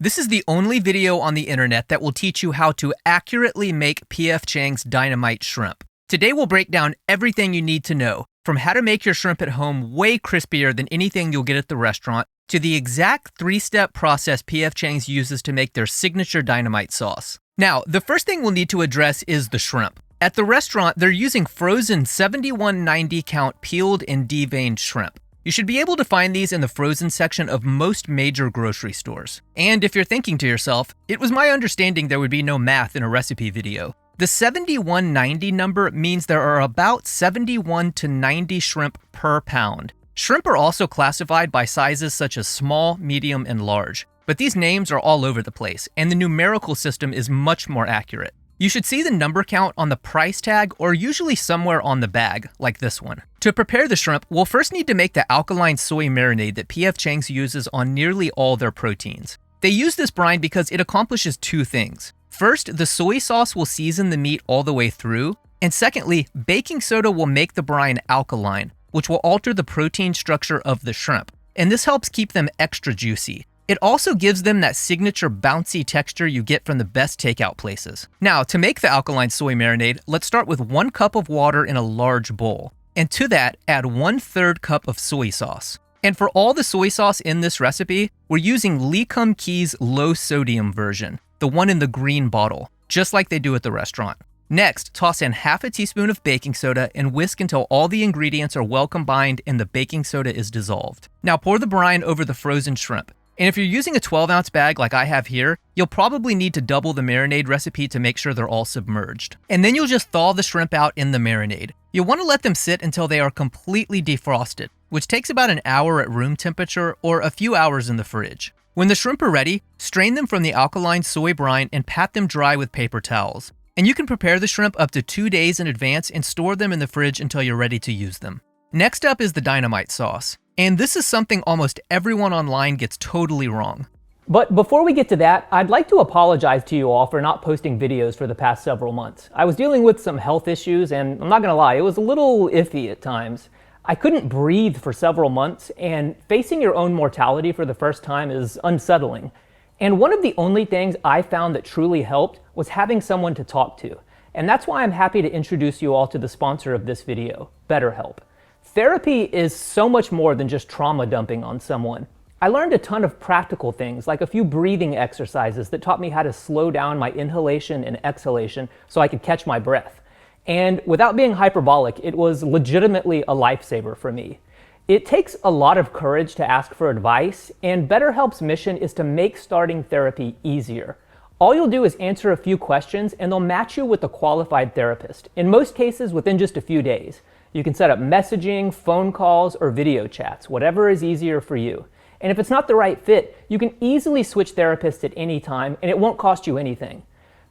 This is the only video on the internet that will teach you how to accurately make P.F. Chang's Dynamite Shrimp. Today we'll break down everything you need to know, from how to make your shrimp at home way crispier than anything you'll get at the restaurant, to the exact 3-step process P.F. Chang's uses to make their signature dynamite sauce. Now, the first thing we'll need to address is the shrimp. At the restaurant, they're using frozen 7190 count peeled and deveined shrimp. You should be able to find these in the frozen section of most major grocery stores. And if you're thinking to yourself, it was my understanding there would be no math in a recipe video. The 7190 number means there are about 71 to 90 shrimp per pound. Shrimp are also classified by sizes such as small, medium, and large. But these names are all over the place, and the numerical system is much more accurate. You should see the number count on the price tag or usually somewhere on the bag, like this one. To prepare the shrimp, we'll first need to make the Alkaline Soy Marinade that P.F. Chang's uses on nearly all their proteins. They use this brine because it accomplishes two things. First, the soy sauce will season the meat all the way through, and secondly, baking soda will make the brine alkaline, which will alter the protein structure of the shrimp, and this helps keep them extra juicy. It also gives them that signature bouncy texture you get from the best takeout places. Now, to make the Alkaline Soy Marinade, let's start with 1 cup of water in a large bowl. And to that, add 1/3 cup of soy sauce. And for all the soy sauce in this recipe, we're using Lee Kum Kee's low sodium version, the one in the green bottle, just like they do at the restaurant. Next, toss in half a teaspoon of baking soda and whisk until all the ingredients are well combined and the baking soda is dissolved. Now pour the brine over the frozen shrimp. And if you're using a 12-ounce bag like I have here, you'll probably need to double the marinade recipe to make sure they're all submerged. And then you'll just thaw the shrimp out in the marinade. You'll want to let them sit until they are completely defrosted, which takes about an hour at room temperature or a few hours in the fridge. When the shrimp are ready, strain them from the alkaline soy brine and pat them dry with paper towels. And you can prepare the shrimp up to 2 days in advance and store them in the fridge until you're ready to use them. Next up is the dynamite sauce. And this is something almost everyone online gets totally wrong. But before we get to that, I'd like to apologize to you all for not posting videos for the past several months. I was dealing with some health issues, and I'm not gonna lie, it was a little iffy at times. I couldn't breathe for several months, and facing your own mortality for the first time is unsettling. And one of the only things I found that truly helped was having someone to talk to. And that's why I'm happy to introduce you all to the sponsor of this video, BetterHelp. Therapy is so much more than just trauma dumping on someone. I learned a ton of practical things, like a few breathing exercises that taught me how to slow down my inhalation and exhalation so I could catch my breath. And without being hyperbolic, it was legitimately a lifesaver for me. It takes a lot of courage to ask for advice, and BetterHelp's mission is to make starting therapy easier. All you'll do is answer a few questions and they'll match you with a qualified therapist, in most cases within just a few days. You can set up messaging, phone calls, or video chats, whatever is easier for you. And if it's not the right fit, you can easily switch therapists at any time and it won't cost you anything.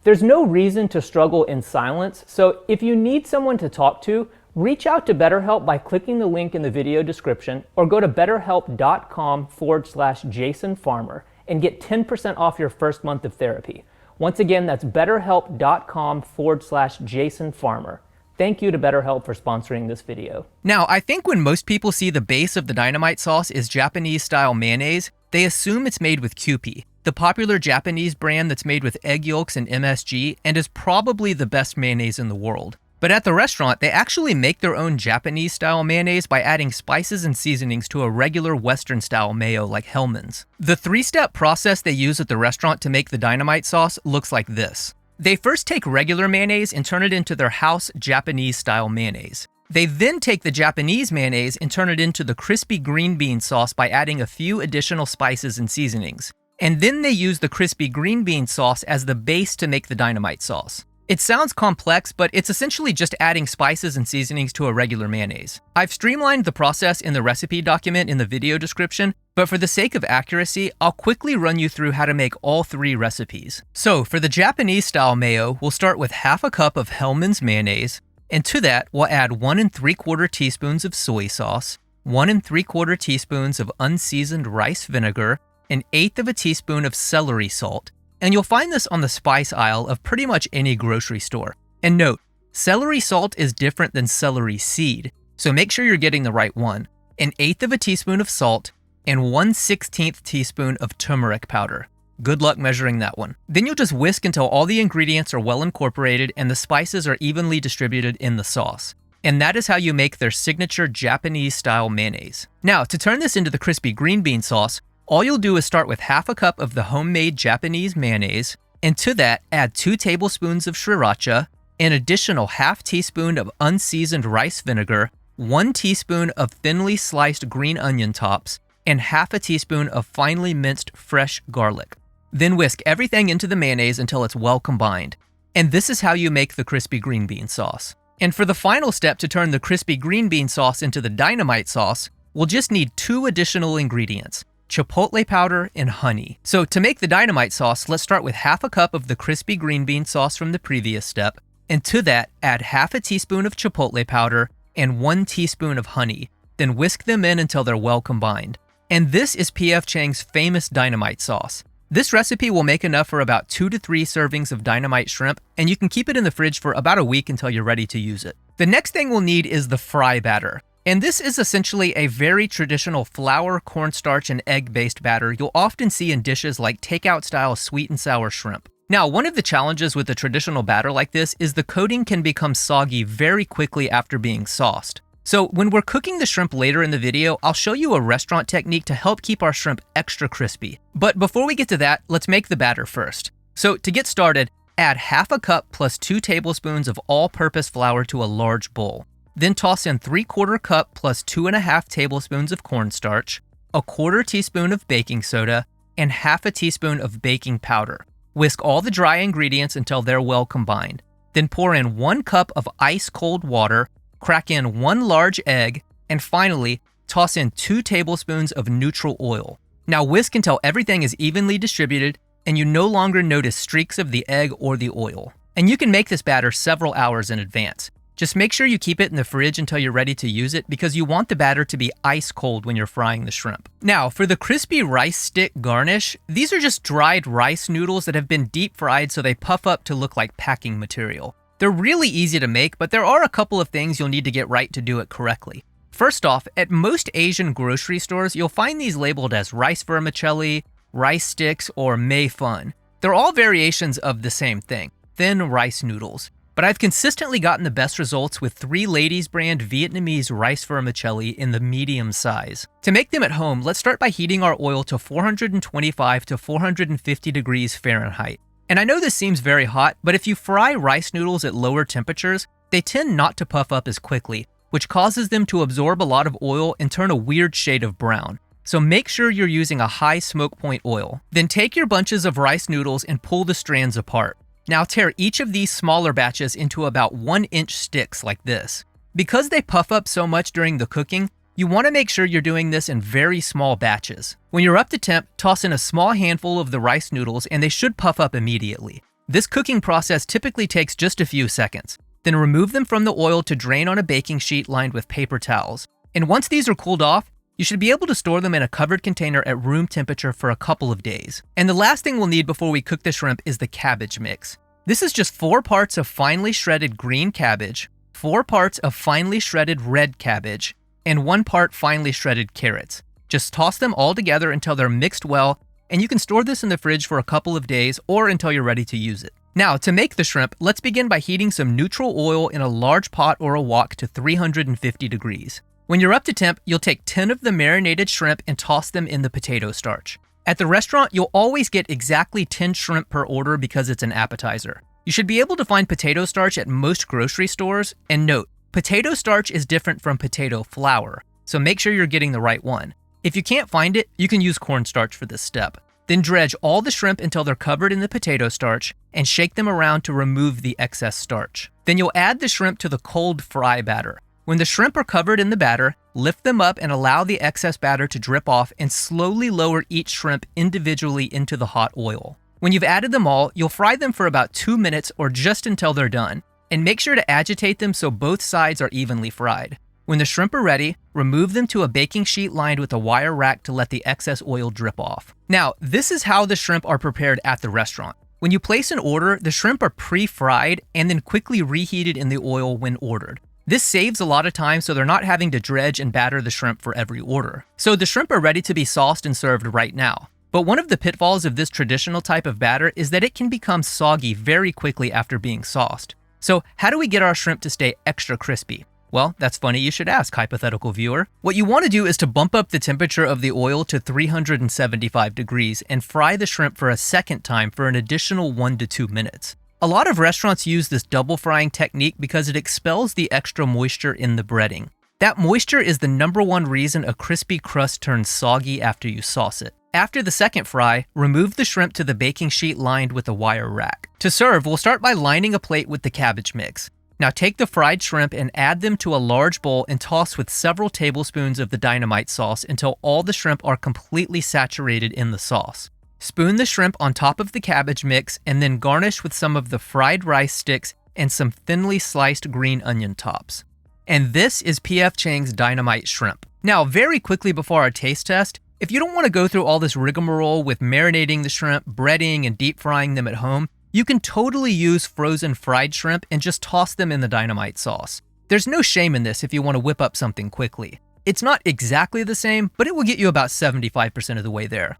There's no reason to struggle in silence, so if you need someone to talk to, reach out to BetterHelp by clicking the link in the video description or go to betterhelp.com/Jason Farmer and get 10% off your first month of therapy. Once again, that's betterhelp.com/Jason Farmer. Thank you to BetterHelp for sponsoring this video. Now, I think when most people see the base of the dynamite sauce is Japanese-style mayonnaise, they assume it's made with Kewpie, the popular Japanese brand that's made with egg yolks and MSG and is probably the best mayonnaise in the world. But at the restaurant, they actually make their own Japanese-style mayonnaise by adding spices and seasonings to a regular Western-style mayo like Hellmann's. The 3-step process they use at the restaurant to make the dynamite sauce looks like this. They first take regular mayonnaise and turn it into their house Japanese-style mayonnaise. They then take the Japanese mayonnaise and turn it into the crispy green bean sauce by adding a few additional spices and seasonings. And then they use the crispy green bean sauce as the base to make the dynamite sauce. It sounds complex, but it's essentially just adding spices and seasonings to a regular mayonnaise. I've streamlined the process in the recipe document in the video description, but for the sake of accuracy, I'll quickly run you through how to make all 3 recipes. So for the Japanese-style mayo, we'll start with half a cup of Hellmann's mayonnaise, and to that, we'll add 1 3/4 teaspoons of soy sauce, 1 3/4 teaspoons of unseasoned rice vinegar, 1/8 teaspoon of celery salt, and you'll find this on the spice aisle of pretty much any grocery store. And note, celery salt is different than celery seed, so make sure you're getting the right one. 1/8 teaspoon of salt, and 1/16 teaspoon of turmeric powder. Good luck measuring that one. Then you'll just whisk until all the ingredients are well incorporated and the spices are evenly distributed in the sauce. And that is how you make their signature Japanese-style mayonnaise. Now, to turn this into the crispy green bean sauce, all you'll do is start with half a cup of the homemade Japanese mayonnaise, and to that, add 2 tablespoons of sriracha, an additional half teaspoon of unseasoned rice vinegar, 1 teaspoon of thinly sliced green onion tops, and half a teaspoon of finely minced fresh garlic. Then whisk everything into the mayonnaise until it's well combined. And this is how you make the crispy green bean sauce. And for the final step to turn the crispy green bean sauce into the Dynamite sauce, we'll just need 2 additional ingredients: chipotle powder and honey. So to make the Dynamite sauce, let's start with half a cup of the crispy green bean sauce from the previous step, and to that, add half a teaspoon of chipotle powder and 1 teaspoon of honey. Then whisk them in until they're well combined. And this is P.F. Chang's famous Dynamite sauce. This recipe will make enough for about 2 to 3 servings of Dynamite Shrimp, and you can keep it in the fridge for about a week until you're ready to use it. The next thing we'll need is the fry batter. And this is essentially a very traditional flour, cornstarch, and egg-based batter you'll often see in dishes like takeout-style sweet and sour shrimp. Now, one of the challenges with a traditional batter like this is the coating can become soggy very quickly after being sauced. So when we're cooking the shrimp later in the video, I'll show you a restaurant technique to help keep our shrimp extra crispy. But before we get to that, let's make the batter first. So to get started, add half a cup plus 2 tablespoons of all-purpose flour to a large bowl. Then toss in 3/4 cup plus 2.5 tablespoons of cornstarch, a 1/4 teaspoon of baking soda, and half a teaspoon of baking powder. Whisk all the dry ingredients until they're well combined. Then pour in 1 cup of ice-cold water, crack in 1 large egg, and finally, toss in 2 tablespoons of neutral oil. Now whisk until everything is evenly distributed and you no longer notice streaks of the egg or the oil. And you can make this batter several hours in advance. Just make sure you keep it in the fridge until you're ready to use it because you want the batter to be ice cold when you're frying the shrimp. Now, for the crispy rice stick garnish, these are just dried rice noodles that have been deep fried so they puff up to look like packing material. They're really easy to make, but there are a couple of things you'll need to get right to do it correctly. First off, at most Asian grocery stores, you'll find these labeled as rice vermicelli, rice sticks, or mei fun. They're all variations of the same thing, thin rice noodles. But I've consistently gotten the best results with 3 Ladies brand Vietnamese rice vermicelli in the medium size. To make them at home, let's start by heating our oil to 425 to 450 degrees Fahrenheit. And I know this seems very hot, but if you fry rice noodles at lower temperatures, they tend not to puff up as quickly, which causes them to absorb a lot of oil and turn a weird shade of brown. So make sure you're using a high smoke point oil. Then take your bunches of rice noodles and pull the strands apart. Now tear each of these smaller batches into about 1-inch sticks like this. Because they puff up so much during the cooking, you want to make sure you're doing this in very small batches. When you're up to temp, toss in a small handful of the rice noodles and they should puff up immediately. This cooking process typically takes just a few seconds. Then remove them from the oil to drain on a baking sheet lined with paper towels. And once these are cooled off, you should be able to store them in a covered container at room temperature for a couple of days. And the last thing we'll need before we cook the shrimp is the cabbage mix. This is just 4 parts of finely shredded green cabbage, 4 parts of finely shredded red cabbage, and 1 part finely shredded carrots. Just toss them all together until they're mixed well, and you can store this in the fridge for a couple of days or until you're ready to use it. Now, to make the shrimp, let's begin by heating some neutral oil in a large pot or a wok to 350 degrees. When you're up to temp, you'll take 10 of the marinated shrimp and toss them in the potato starch. At the restaurant, you'll always get exactly 10 shrimp per order because it's an appetizer. You should be able to find potato starch at most grocery stores, and note, potato starch is different from potato flour, so make sure you're getting the right one. If you can't find it, you can use cornstarch for this step. Then dredge all the shrimp until they're covered in the potato starch and shake them around to remove the excess starch. Then you'll add the shrimp to the cold fry batter. When the shrimp are covered in the batter, lift them up and allow the excess batter to drip off and slowly lower each shrimp individually into the hot oil. When you've added them all, you'll fry them for about 2 minutes or just until they're done, and make sure to agitate them so both sides are evenly fried. When the shrimp are ready, remove them to a baking sheet lined with a wire rack to let the excess oil drip off. Now, this is how the shrimp are prepared at the restaurant. When you place an order, the shrimp are pre-fried and then quickly reheated in the oil when ordered. This saves a lot of time so they're not having to dredge and batter the shrimp for every order. So the shrimp are ready to be sauced and served right now. But one of the pitfalls of this traditional type of batter is that it can become soggy very quickly after being sauced. So how do we get our shrimp to stay extra crispy? Well, that's funny you should ask, hypothetical viewer. What you want to do is to bump up the temperature of the oil to 375 degrees and fry the shrimp for a second time for an additional 1 to 2 minutes. A lot of restaurants use this double frying technique because it expels the extra moisture in the breading. That moisture is the #1 reason a crispy crust turns soggy after you sauce it. After the second fry, remove the shrimp to the baking sheet lined with a wire rack. To serve, we'll start by lining a plate with the cabbage mix. Now take the fried shrimp and add them to a large bowl and toss with several tablespoons of the Dynamite sauce until all the shrimp are completely saturated in the sauce. Spoon the shrimp on top of the cabbage mix and then garnish with some of the fried rice sticks and some thinly sliced green onion tops. And this is P.F. Chang's Dynamite Shrimp. Now, very quickly before our taste test, if you don't want to go through all this rigmarole with marinating the shrimp, breading, and deep frying them at home, you can totally use frozen fried shrimp and just toss them in the Dynamite sauce. There's no shame in this if you want to whip up something quickly. It's not exactly the same, but it will get you about 75% of the way there.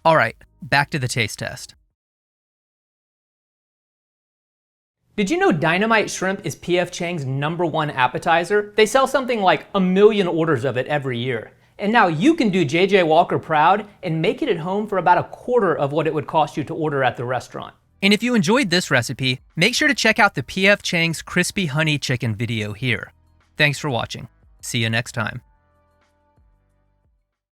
All right, back to the taste test. Did you know Dynamite Shrimp is P.F. Chang's #1 appetizer? They sell something like 1 million orders of it every year. And now you can do J.J. Walker proud and make it at home for about 1/4 of what it would cost you to order at the restaurant. And if you enjoyed this recipe, make sure to check out the P.F. Chang's Crispy Honey Chicken video here. Thanks for watching. See you next time.